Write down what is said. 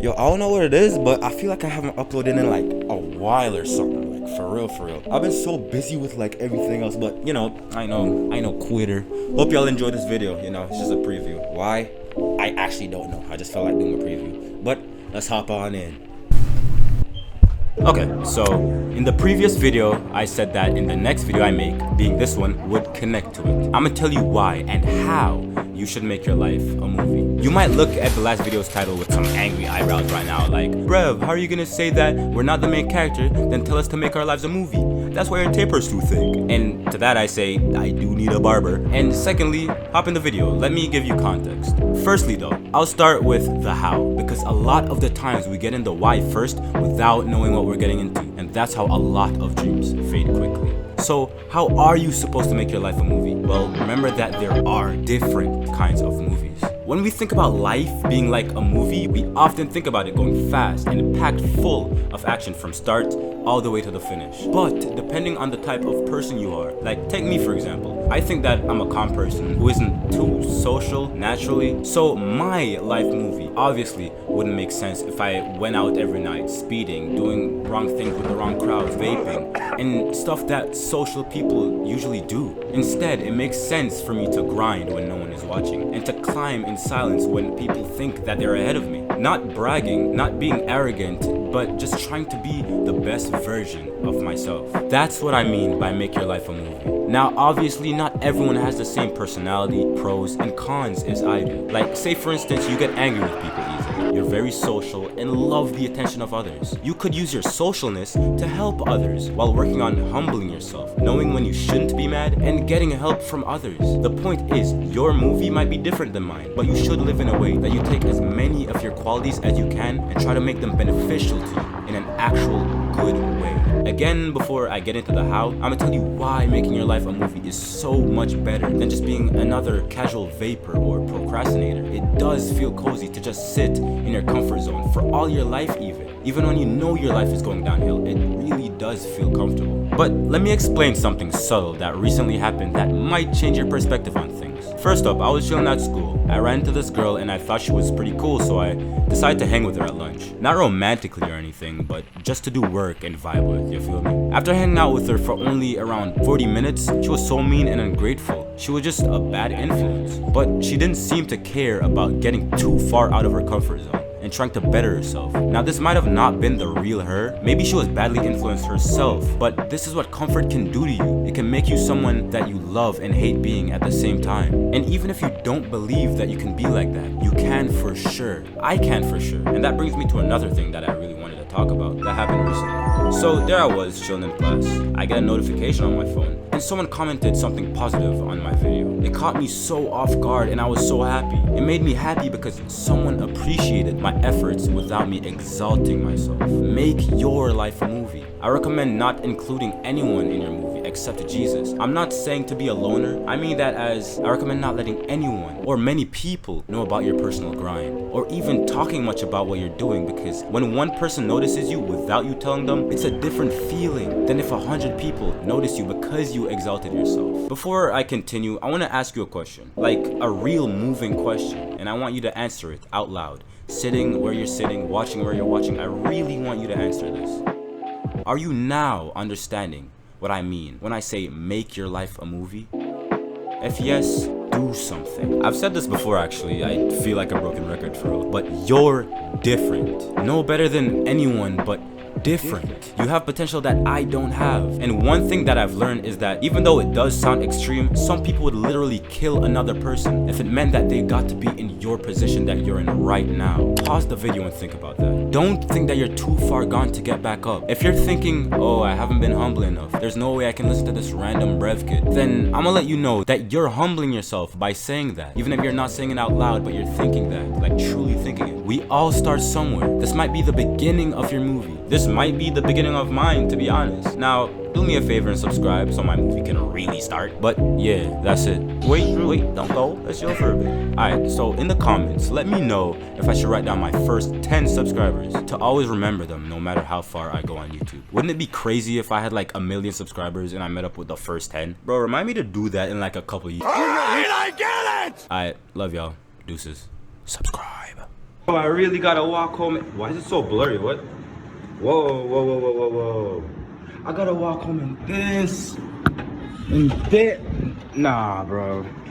Yo, I don't know what it is, but I feel like I haven't uploaded in like a while or something. Like for real. I've been so busy with like everything else, but you know, I know, quitter. Hope y'all enjoyed this video. You know, it's just a preview. Why? I actually don't know. I just felt like doing a preview. But let's hop on in. Okay, so in the previous video, I said that in the next video I make, being this one, would connect to it. I'm gonna tell you why and how you should make your life a movie. You might look at the last video's title with some angry eyebrows right now, like, bruv, how are you gonna say that we're not the main character, then tell us to make our lives a movie? That's why your taper's too thick. And to that I say, I do need a barber. And secondly, hop in the video, let me give you context. Firstly though, I'll start with the how, because a lot of the times we get into why first without knowing what we're getting into, and that's how a lot of dreams fade quickly. So how are you supposed to make your life a movie? Well, remember that there are different kinds of movies. When we think about life being like a movie, we often think about it going fast and packed full of action from start all the way to the finish. But depending on the type of person you are, like take me for example, I think that I'm a calm person who isn't too social naturally, so my life movie obviously wouldn't make sense if I went out every night speeding, doing wrong things with the wrong crowd, vaping, and stuff that social people usually do. Instead, it makes sense for me to grind when no one is watching, and to climb in silence when people think that they're ahead of me. Not bragging, not being arrogant, but just trying to be the best version of myself. That's what I mean by make your life a movie. Now, obviously, not everyone has the same personality, pros, and cons as I do. Like, say for instance, you get angry with people easily. You're very social and love the attention of others. You could use your socialness to help others while working on humbling yourself, knowing when you shouldn't be mad, and getting help from others. The point is, your movie might be different than mine, but you should live in a way that you take as many of your qualities as you can and try to make them beneficial to you in an actual good way. Again, before I get into the how, I'm gonna tell you why making your life a movie is so much better than just being another casual vapor or procrastinator. It does feel cozy to just sit in your comfort zone for all your life even when you know your life is going downhill. It really does feel comfortable. But let me explain something subtle that recently happened that might change your perspective on things. First up, I was chilling at school. I ran into this girl and I thought she was pretty cool, so I decided to hang with her at lunch. Not romantically or anything, but just to do work and vibe with, you feel me? After hanging out with her for only around 40 minutes, she was so mean and ungrateful. She was just a bad influence. But she didn't seem to care about getting too far out of her comfort zone and trying to better herself. Now, this might have not been the real her. Maybe she was badly influenced herself, but this is what comfort can do to you. It can make you someone that you love and hate being at the same time. And even if you don't believe that you can be like that, you can for sure. I can for sure. And that brings me to another thing that I really wanted to talk about that happened recently. So there I was chilling in class. I get a notification on my phone and someone commented something positive on my video. It caught me so off guard and I was so happy. It made me happy because someone appreciated my efforts without me exalting myself. Make your life a movie. I recommend not including anyone in your movie except Jesus. I'm not saying to be a loner. I mean that as I recommend not letting anyone or many people know about your personal grind, or even talking much about what you're doing, because when one person notices you without you telling them, it's a different feeling than if 100 people notice you because you exalted yourself. Before I continue, I want to ask you a question, like a real moving question, and I want you to answer it out loud. Sitting where you're sitting, watching where you're watching, I really want you to answer this. Are you now understanding what I mean when I say make your life a movie? If yes, do something. I've said this before actually, I feel like a broken record for real, but you're different. No better than anyone, but different. You have potential that I don't have. And one thing that I've learned is that even though it does sound extreme, some people would literally kill another person if it meant that they got to be in your position that you're in right now. Pause the video and think about that. Don't think that you're too far gone to get back up. If you're thinking, oh, I haven't been humble enough, there's no way I can listen to this random brev kid, then I'm gonna let you know that you're humbling yourself by saying that. Even if you're not saying it out loud, but you're thinking that, like truly thinking it. We all start somewhere. This might be the beginning of your movie. This might be the beginning of mine, to be honest. Now, do me a favor and subscribe so my movie can really start. But yeah, that's it. Wait, don't go. Let's chill for a bit. Alright, so in the comments, let me know if I should write down my first 10 subscribers to always remember them no matter how far I go on YouTube. Wouldn't it be crazy if I had like 1 million subscribers and I met up with the first 10? Bro, remind me to do that in like a couple years. Alright, I get it! Alright, love y'all. Deuces. Subscribe. Oh, I really gotta walk home. Why is it so blurry? What? Whoa, whoa, whoa, whoa, whoa, whoa. I gotta walk home in this. In this. Nah, bro.